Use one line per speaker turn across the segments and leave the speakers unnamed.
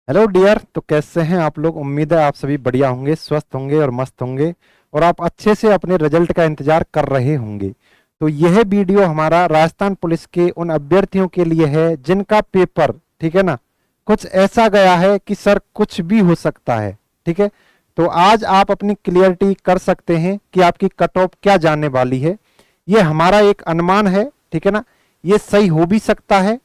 Hello dear. तो कैसे हैं आप लोग? उम्मीद है आप सभी बढ़िया होंगे, स्वस्थ होंगे और मस्त होंगे और आप अच्छे से अपने रिजल्ट का इंतजार कर रहे होंगे। तो यह वीडियो हमारा राजस्थान पुलिस के उन अभ्यर्थियों के लिए है जिनका पेपर, ठीक है ना, कुछ ऐसा गया है कि सर कुछ भी हो सकता है। ठीक है, तो आज आप अपनी क्लियरिटी कर सकते हैं कि आपकी कट ऑफ क्या जाने वाली है। ये हमारा एक अनुमान है, ठीक है ना। ये सही हो भी सकता है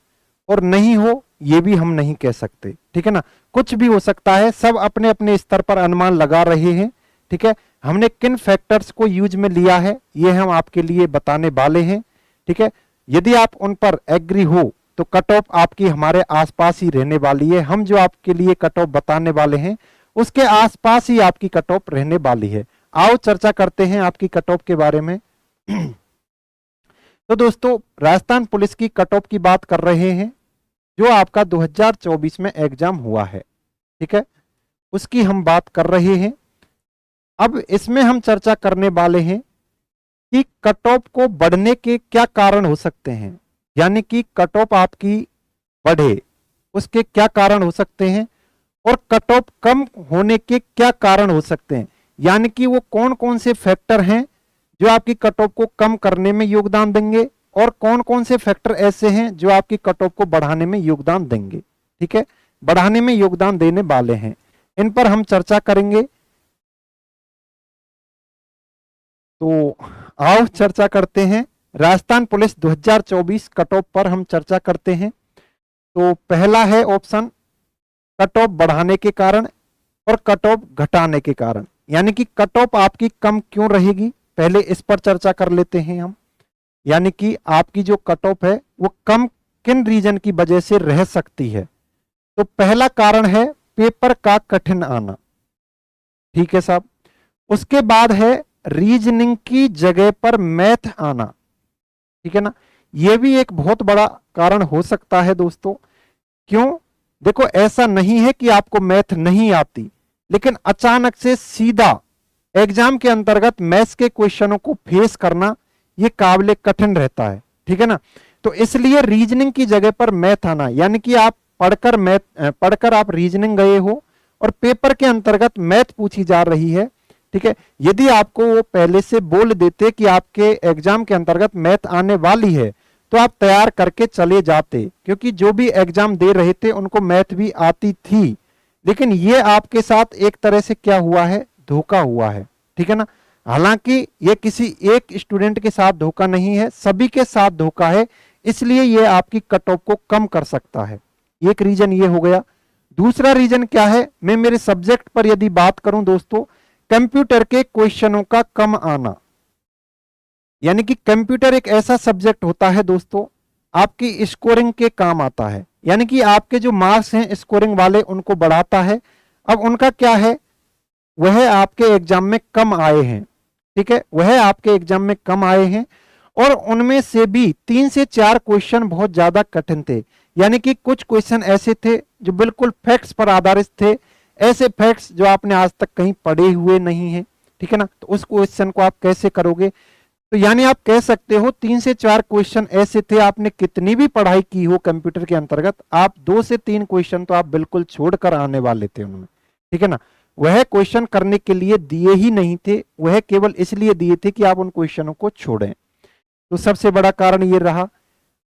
और नहीं हो ये भी हम नहीं कह सकते, ठीक है ना। कुछ भी हो सकता है, सब अपने अपने स्तर पर अनुमान लगा रहे हैं। ठीक है, हमने किन फैक्टर्स को यूज में लिया है ये हम आपके लिए बताने वाले हैं। ठीक है, यदि आप उन पर एग्री हो तो कट ऑफ आपकी हमारे आसपास ही रहने वाली है। हम जो आपके लिए कट ऑफ बताने वाले हैं उसके आसपास ही आपकी कट ऑफ रहने वाली है। आओ चर्चा करते हैं आपकी कट ऑफ के बारे में। तो दोस्तों, राजस्थान पुलिस की कट ऑफ की बात कर रहे हैं जो आपका 2024 में एग्जाम हुआ है, ठीक है, उसकी हम बात कर रहे हैं। अब इसमें हम चर्चा करने वाले हैं कि कट ऑफ को बढ़ने के क्या कारण हो सकते हैं, यानी कि कट ऑफ आपकी बढ़े उसके क्या कारण हो सकते हैं और कट ऑफ कम होने के क्या कारण हो सकते हैं, यानी कि वो कौन कौन से फैक्टर हैं जो आपकी कट ऑफ को कम करने में योगदान देंगे और कौन कौन से फैक्टर ऐसे हैं जो आपकी कट ऑफ को बढ़ाने में योगदान देंगे। ठीक है, बढ़ाने में योगदान देने वाले हैं, इन पर हम चर्चा करेंगे। तो आओ चर्चा करते हैं। राजस्थान पुलिस 2024 कट ऑफ पर हम चर्चा करते हैं। तो पहला है ऑप्शन कट ऑफ बढ़ाने के कारण और कट ऑफ घटाने के कारण, यानी कि कट ऑफ आपकी कम क्यों रहेगी, पहले इस पर चर्चा कर लेते हैं हम। यानी कि आपकी जो कट ऑफ है वो कम किन रीजन की वजह से रह सकती है। तो पहला कारण है पेपर का कठिन आना, ठीक है साहब। उसके बाद है रीजनिंग की जगह पर मैथ आना, ठीक है ना। यह भी एक बहुत बड़ा कारण हो सकता है दोस्तों। क्यों? देखो, ऐसा नहीं है कि आपको मैथ नहीं आती, लेकिन अचानक से सीधा एग्जाम के अंतर्गत मैथ्स के क्वेश्चनों को फेस करना ये काबिल कठिन रहता है, ठीक है ना। तो इसलिए रीजनिंग की जगह पर मैथ आना, यानी कि आप पढ़कर आप रीजनिंग गए हो और पेपर के अंतर्गत मैथ पूछी जा रही है, ठीक है। यदि आपको वो पहले से बोल देते कि आपके एग्जाम के अंतर्गत मैथ आने वाली है तो आप तैयार करके चले जाते, क्योंकि जो भी एग्जाम दे रहे थे उनको मैथ भी आती थी। लेकिन ये आपके साथ एक तरह से क्या हुआ है, धोखा हुआ है, ठीक है ना। हालांकि ये किसी एक स्टूडेंट के साथ धोखा नहीं है, सभी के साथ धोखा है, इसलिए ये आपकी कट ऑफ को कम कर सकता है। एक रीजन ये हो गया। दूसरा रीजन क्या है, मैं मेरे सब्जेक्ट पर यदि बात करूं दोस्तों, कंप्यूटर के क्वेश्चनों का कम आना, यानी कि कंप्यूटर एक ऐसा सब्जेक्ट होता है दोस्तों आपकी स्कोरिंग के काम आता है, यानी कि आपके जो मार्क्स हैं स्कोरिंग वाले उनको बढ़ाता है। अब उनका क्या है, वह आपके एग्जाम में कम आए हैं, ठीक है, वह आपके एग्जाम में कम आए हैं और उनमें से भी 3 से 4 क्वेश्चन बहुत ज्यादा कठिन थे, यानी कि कुछ क्वेश्चन ऐसे थे जो बिल्कुल फैक्ट्स पर आधारित थे, ऐसे फैक्ट्स जो आपने आज तक कहीं पढ़े हुए नहीं है, ठीक है ना। तो उस क्वेश्चन को आप कैसे करोगे? तो यानी आप कह सकते हो 3 से 4 क्वेश्चन ऐसे थे, आपने कितनी भी पढ़ाई की हो कंप्यूटर के अंतर्गत, आप 2 से 3 क्वेश्चन तो आप बिल्कुल छोड़कर आने वाले थे उनमें, ठीक है ना। वह क्वेश्चन करने के लिए दिए ही नहीं थे, वह केवल इसलिए दिए थे कि आप उन क्वेश्चनों को छोड़ें। तो सबसे बड़ा कारण ये रहा।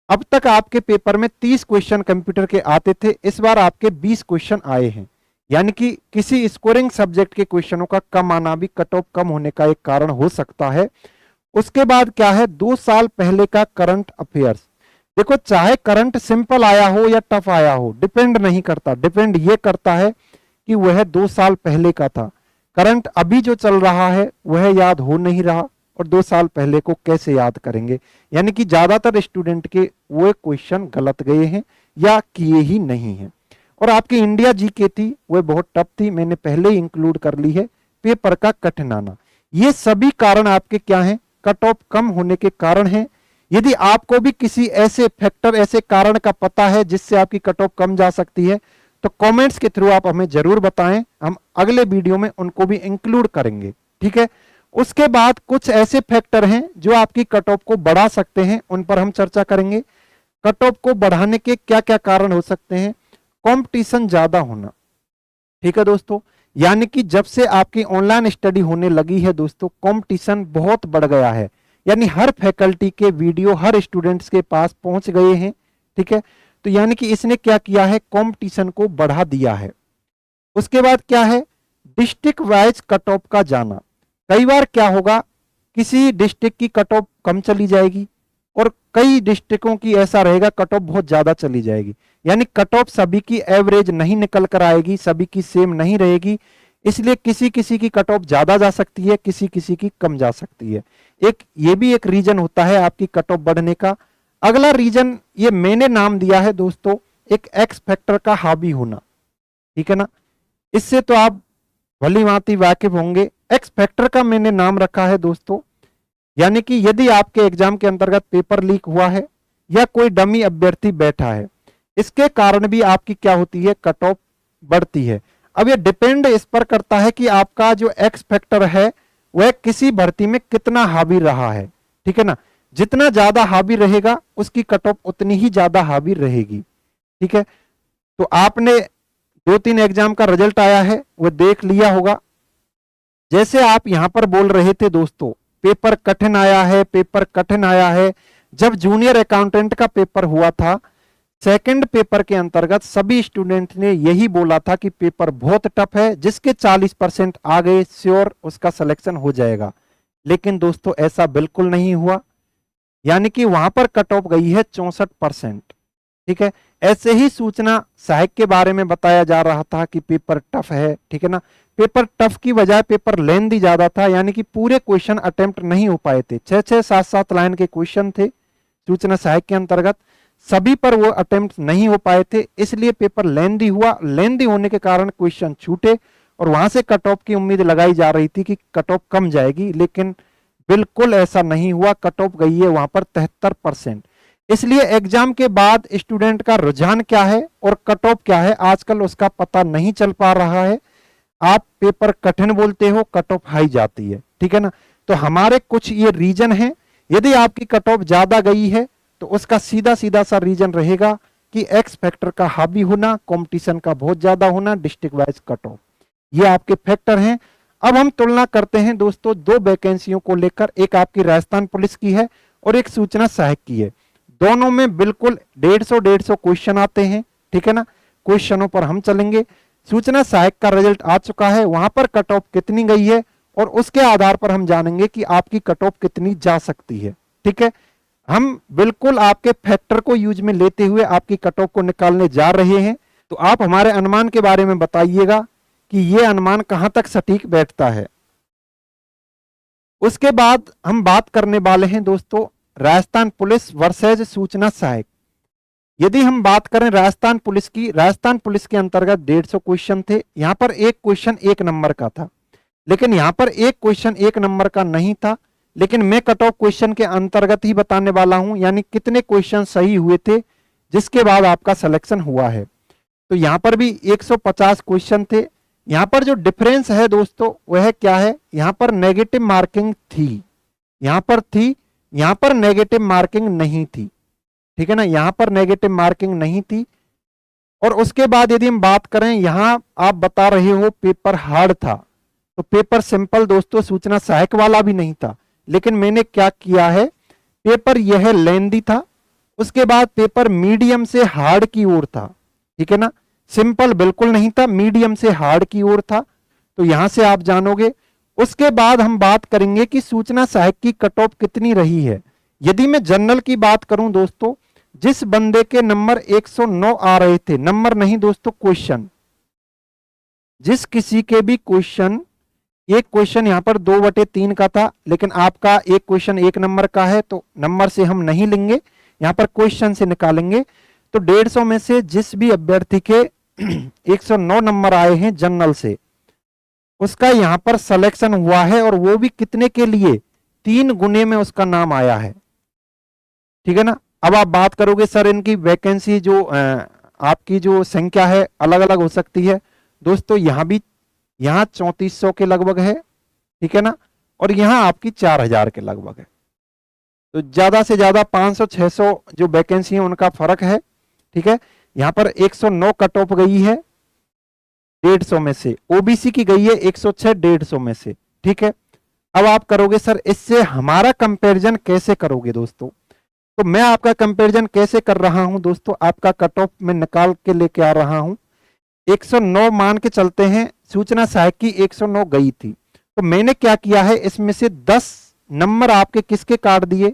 अब तक आपके पेपर में 30 क्वेश्चन कंप्यूटर के आते थे, इस बार आपके 20 क्वेश्चन आए हैं, यानी कि किसी स्कोरिंग सब्जेक्ट के क्वेश्चनों का कम आना भी कट ऑफ कम होने का एक कारण हो सकता है। उसके बाद क्या है, 2 साल पहले का करंट अफेयर्स। देखो, चाहे करंट सिंपल आया हो या टफ आया हो, डिपेंड नहीं करता, डिपेंड ये करता है कि वह 2 साल पहले का था। करंट अभी जो चल रहा है वह याद हो नहीं रहा और 2 साल पहले को कैसे याद करेंगे, यानी कि ज्यादातर स्टूडेंट के वो क्वेश्चन गलत गए हैं या किए ही नहीं है। और आपकी इंडिया जीके थी वह बहुत टफ थी, मैंने पहले ही इंक्लूड कर ली है। पेपर का कठिन आना, ये सभी कारण आपके क्या हैं, कट ऑफ कम होने के कारण हैं। यदि आपको भी किसी ऐसे फैक्टर, ऐसे कारण का पता है जिससे आपकी कट ऑफ कम जा सकती है तो कमेंट्स के थ्रू आप हमें जरूर बताएं, हम अगले वीडियो में उनको भी इंक्लूड करेंगे, ठीक है। उसके बाद कुछ ऐसे फैक्टर हैं जो आपकी कट ऑफ को बढ़ा सकते हैं, उन पर हम चर्चा करेंगे। कट ऑफ को बढ़ाने के क्या क्या कारण हो सकते हैं? कंपटीशन ज्यादा होना, ठीक है दोस्तों, यानी कि जब से आपकी ऑनलाइन स्टडी होने लगी है दोस्तों, कंपटीशन बहुत बढ़ गया है। यानी हर फैकल्टी के वीडियो हर स्टूडेंट्स के पास पहुंच गए हैं। ठीक है, तो यानी कि इसने क्या किया है, कंपटीशन को बढ़ा दिया है। उसके बाद क्या है, डिस्ट्रिक्ट वाइज कट ऑफ का जाना। कई बार क्या होगा, किसी डिस्ट्रिक्ट की कट ऑफ कम चली जाएगी और कई डिस्ट्रिक्टों की ऐसा रहेगा कट ऑफ बहुत ज्यादा चली जाएगी। यानी कट ऑफ सभी की एवरेज नहीं निकल कर आएगी, सभी की सेम नहीं रहेगी। इसलिए किसी किसी की कट ऑफ ज्यादा जा सकती है, किसी किसी की कम जा सकती है। ये भी एक रीजन होता है आपकी कट ऑफ बढ़ने का। अगला रीजन ये मैंने नाम दिया है दोस्तों, एक एक्स फैक्टर का हावी होना। ठीक है ना, इससे तो आप भली भांति वाकिफ होंगे। एक्स फैक्टर का मैंने नाम रखा है दोस्तों, यानी कि यदि आपके एग्जाम के अंतर्गत पेपर लीक हुआ है या कोई डमी अभ्यर्थी बैठा है, इसके कारण भी आपकी क्या होती है, कट ऑफ बढ़ती है। अब ये डिपेंड इस पर करता है कि आपका जो एक्स फैक्टर है वह किसी भर्ती में कितना हावी रहा है। ठीक है ना, जितना ज्यादा हावी रहेगा उसकी कट ऑफ उतनी ही ज्यादा हावी रहेगी। ठीक है, तो आपने 2-3 एग्जाम का रिजल्ट आया है वो देख लिया होगा। जैसे आप यहां पर बोल रहे थे दोस्तों, पेपर कठिन आया है, पेपर कठिन आया है। जब जूनियर अकाउंटेंट का पेपर हुआ था, सेकंड पेपर के अंतर्गत सभी स्टूडेंट ने यही बोला था कि पेपर बहुत टफ है, जिसके 40% आ गए श्योर उसका सिलेक्शन हो जाएगा। लेकिन दोस्तों ऐसा बिल्कुल नहीं हुआ, यानी कि वहां पर कट ऑफ गई है 64%। ठीक है, ऐसे ही सूचना सहायक के बारे में बताया जा रहा था कि पेपर टफ है। ठीक है ना, पेपर टफ की बजाय पेपर लेंथी ज्यादा था, यानी कि पूरे क्वेश्चन अटेम्प्ट नहीं हो पाए थे। 6-6, 7-7 लाइन के क्वेश्चन थे सूचना सहायक के अंतर्गत, सभी पर वो अटेम्प्ट नहीं हो पाए थे, इसलिए पेपर लेंथी हुआ। लेंथी होने के कारण क्वेश्चन छूटे और वहां से कट ऑफ की उम्मीद लगाई जा रही थी कि कट ऑफ कम जाएगी, लेकिन बिल्कुल ऐसा नहीं हुआ। कट ऑफ गई है वहां पर 73%। इसलिए एग्जाम के बाद स्टूडेंट का रुझान क्या है और कट ऑफ क्या है, आजकल उसका पता नहीं चल पा रहा है। आप पेपर कठिन बोलते हो, कट ऑफ हाई जाती है। ठीक है ना, तो हमारे कुछ ये रीजन है। यदि आपकी कट ऑफ ज्यादा गई है तो उसका सीधा सीधा सा रीजन रहेगा कि एक्स फैक्टर का हावी होना, कंपटीशन का बहुत ज्यादा होना, डिस्ट्रिक्ट वाइज कट ऑफ, ये आपके फैक्टर हैं। अब हम तुलना करते हैं दोस्तों 2 वैकेंसियों को लेकर, एक आपकी राजस्थान पुलिस की है और एक सूचना सहायक की है। दोनों में बिल्कुल 150 क्वेश्चन आते हैं। ठीक है ना, क्वेश्चनों पर हम चलेंगे। सूचना सहायक का रिजल्ट आ चुका है, वहां पर कट ऑफ कितनी गई है और उसके आधार पर हम जानेंगे कि आपकी कट ऑफ कितनी जा सकती है। ठीक है, हम बिल्कुल आपके फैक्टर को यूज में लेते हुए आपकी कट ऑफ को निकालने जा रहे हैं। तो आप हमारे अनुमान के बारे में बताइएगा कि यह अनुमान कहां तक सटीक बैठता है। उसके बाद हम बात करने वाले हैं दोस्तों राजस्थान पुलिस वर्सेज सूचना सहायक। यदि हम बात करें राजस्थान पुलिस की, राजस्थान पुलिस के अंतर्गत 150 क्वेश्चन थे। यहां पर एक क्वेश्चन 1 नंबर का था, लेकिन यहां पर एक क्वेश्चन 1 नंबर का नहीं था, लेकिन मैं कट ऑफ क्वेश्चन के अंतर्गत ही बताने वाला हूं, यानी कितने क्वेश्चन सही हुए थे जिसके बाद आपका सिलेक्शन हुआ है। तो यहां पर भी 150 क्वेश्चन थे। यहां पर जो डिफरेंस है दोस्तों वह क्या है, यहां पर नेगेटिव मार्किंग थी, यहां पर थी, यहां पर नेगेटिव मार्किंग नहीं थी। ठीक है ना, यहां पर नेगेटिव मार्किंग नहीं थी। और उसके बाद यदि हम बात करें, यहां आप बता रहे हो पेपर हार्ड था, तो पेपर सिंपल दोस्तों सूचना सहायक वाला भी नहीं था, लेकिन मैंने क्या किया है, पेपर यह लेंदी था। उसके बाद पेपर मीडियम से हार्ड की ओर था। ठीक है ना, सिंपल बिल्कुल नहीं था, मीडियम से हार्ड की ओर था, तो यहां से आप जानोगे। उसके बाद हम बात करेंगे कि सूचना सहायक की कट ऑफ कितनी रही है। यदि मैं जनरल की बात करूं दोस्तों, जिस बंदे के नंबर 109 आ रहे थे, नंबर नहीं दोस्तों क्वेश्चन, जिस किसी के भी क्वेश्चन, एक क्वेश्चन यहां पर 2/3 का था, लेकिन आपका एक क्वेश्चन 1 नंबर का है तो नंबर से हम नहीं लेंगे, यहां पर क्वेश्चन से निकालेंगे। तो 150 में से जिस भी अभ्यर्थी के 109 नंबर आए हैं जनरल से, उसका यहां पर सिलेक्शन हुआ है, और वो भी कितने के लिए, 3 गुने में उसका नाम आया है। ठीक है ना, अब आप बात करोगे सर इनकी वैकेंसी जो आपकी जो संख्या है अलग अलग हो सकती है। दोस्तों यहां भी, यहां 3400 के लगभग है। ठीक है ना, और यहां आपकी 4000 के लगभग है। तो ज्यादा से ज्यादा 500-600 जो वैकेंसी है उनका फर्क है। ठीक है, यहां पर 109 कट ऑफ गई है, 150 में से, ओबीसी की गई है 106 150 में से, ठीक है। अब आप करोगे सर इससे हमारा कंपैरिजन कैसे करोगे दोस्तों, तो मैं आपका कंपैरिजन कैसे कर रहा हूं दोस्तों, आपका कट ऑफ में निकाल के लेके आ रहा हूं। 109 मान के चलते हैं, सूचना सहायक की 109 गई थी, तो मैंने क्या किया है, इसमें से 10 नंबर आपके किसके काट दिए,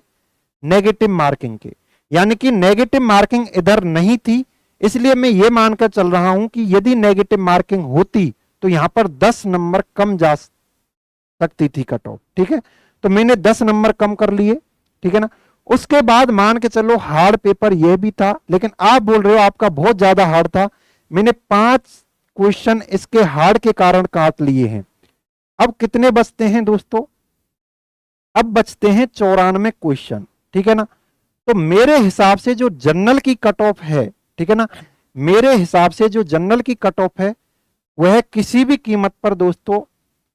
नेगेटिव मार्किंग के, यानी कि नेगेटिव मार्किंग इधर नहीं थी, इसलिए मैं ये मानकर चल रहा हूं कि यदि नेगेटिव मार्किंग होती तो यहां पर 10 नंबर कम जा सकती थी कट ऑफ, ठीक है। तो मैंने 10 नंबर कम कर लिए, ठीक है ना। उसके बाद मान के चलो हार्ड पेपर यह भी था, लेकिन आप बोल रहे हो आपका बहुत ज्यादा हार्ड था, मैंने 5 क्वेश्चन इसके हार्ड के कारण काट लिए हैं। अब कितने बचते हैं दोस्तों, अब बचते हैं 94 क्वेश्चन, ठीक है ना। तो मेरे हिसाब से जो जनरल की कट ऑफ है, ठीक है ना, मेरे हिसाब से जो जनरल की कट ऑफ है वह किसी भी कीमत पर दोस्तों,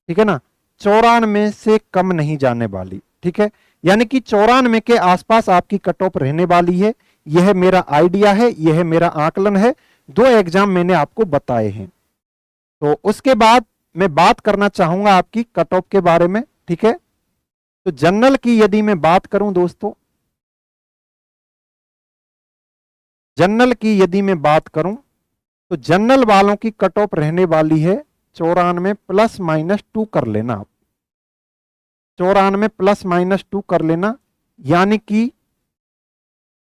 ठीक है ना, 94 से कम नहीं जाने वाली, ठीक है। यानी कि 94 के आसपास आपकी कट ऑफ रहने वाली है, यह मेरा आइडिया है, यह मेरा आकलन है। 2 एग्जाम मैंने आपको बताए हैं। तो उसके बाद मैं बात करना चाहूंगा आपकी कट ऑफ के बारे में, ठीक है। तो जनरल की यदि मैं बात करूं दोस्तों, जनरल की यदि मैं बात करूं तो जनरल वालों की कट ऑफ रहने वाली है 94 ±2 कर लेना आप, 94 ±2 कर लेना, यानी कि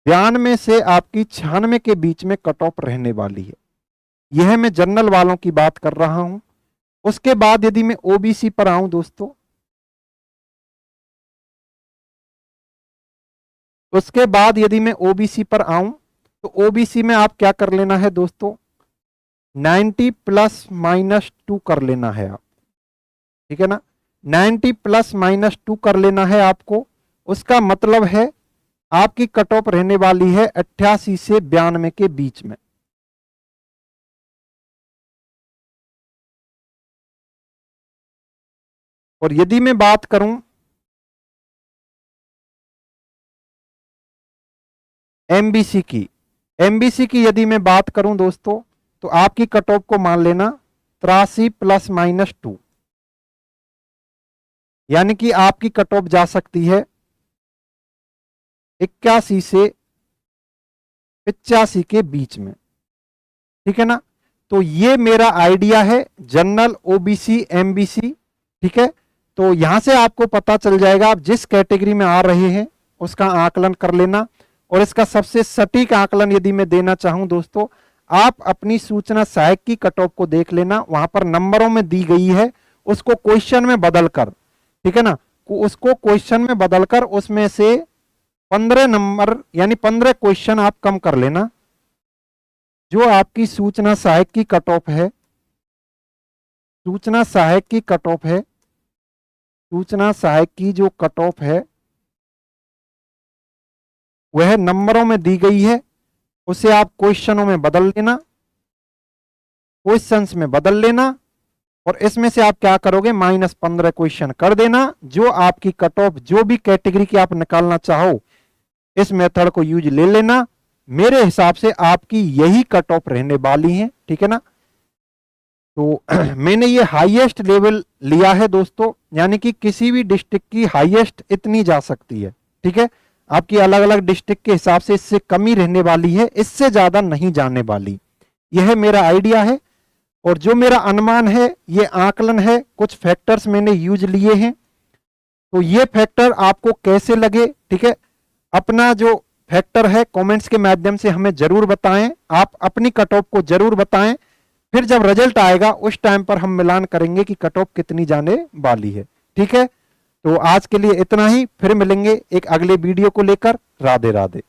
92 से आपकी 96 के बीच में कट ऑफ रहने वाली है। यह मैं जनरल वालों की बात कर रहा हूं। उसके बाद यदि मैं ओबीसी पर आऊं दोस्तों, उसके बाद यदि मैं ओबीसी पर आऊं तो ओबीसी में आप क्या कर लेना है दोस्तों, 90 ±2 कर लेना है आप, ठीक है ना। 90 ±2 कर लेना है आपको। उसका मतलब है आपकी कट ऑफ रहने वाली है 88 से 92 के बीच में। और यदि मैं बात करूं एमबीसी की, एमबीसी की यदि मैं बात करूं दोस्तों तो आपकी कट ऑफ को मान लेना 83 ±2, यानी कि आपकी कट ऑफ जा सकती है 81 से 85 के बीच में, ठीक है ना। तो ये मेरा आइडिया है जनरल, ओबीसी, एमबीसी, ठीक है। तो यहां से आपको पता चल जाएगा आप जिस कैटेगरी में आ रहे हैं उसका आकलन कर लेना। और इसका सबसे सटीक आकलन यदि मैं देना चाहूं दोस्तों, आप अपनी सूचना सहायक की कट ऑफ को देख लेना, वहां पर नंबरों में दी गई है, उसको क्वेश्चन में बदलकर, ठीक है ना, उसको क्वेश्चन में बदलकर उसमें से 15 नंबर यानी 15 क्वेश्चन आप कम कर लेना। जो आपकी सूचना सहायक की कट ऑफ है, सूचना सहायक की कट ऑफ है, सूचना सहायक की जो कट ऑफ है वह नंबरों में दी गई है, उसे आप क्वेश्चनों में बदल लेना, क्वेश्चंस में बदल लेना, और इसमें से आप क्या करोगे, -15 क्वेश्चन कर देना। जो आपकी कट ऑफ जो भी कैटेगरी की आप निकालना चाहो इस मेथड को यूज ले लेना। मेरे हिसाब से आपकी यही कट ऑफ रहने वाली है, ठीक है ना। तो मैंने ये हाईएस्ट लेवल लिया है दोस्तों, यानी कि किसी भी डिस्ट्रिक्ट की हाईएस्ट इतनी जा सकती है, ठीक है। आपकी अलग अलग डिस्ट्रिक्ट के हिसाब से इससे कमी रहने वाली है, इससे ज्यादा नहीं जाने वाली। यह मेरा आइडिया है और जो मेरा अनुमान है ये आकलन है, कुछ फैक्टर्स मैंने यूज लिए हैं। तो ये फैक्टर आपको कैसे लगे, ठीक है, अपना जो फैक्टर है कमेंट्स के माध्यम से हमें जरूर बताएं। आप अपनी कट ऑफ को जरूर बताएं, फिर जब रिजल्ट आएगा उस टाइम पर हम मिलान करेंगे कि कट ऑफ कितनी जाने वाली है, ठीक है। तो आज के लिए इतना ही, फिर मिलेंगे एक अगले वीडियो को लेकर। राधे राधे।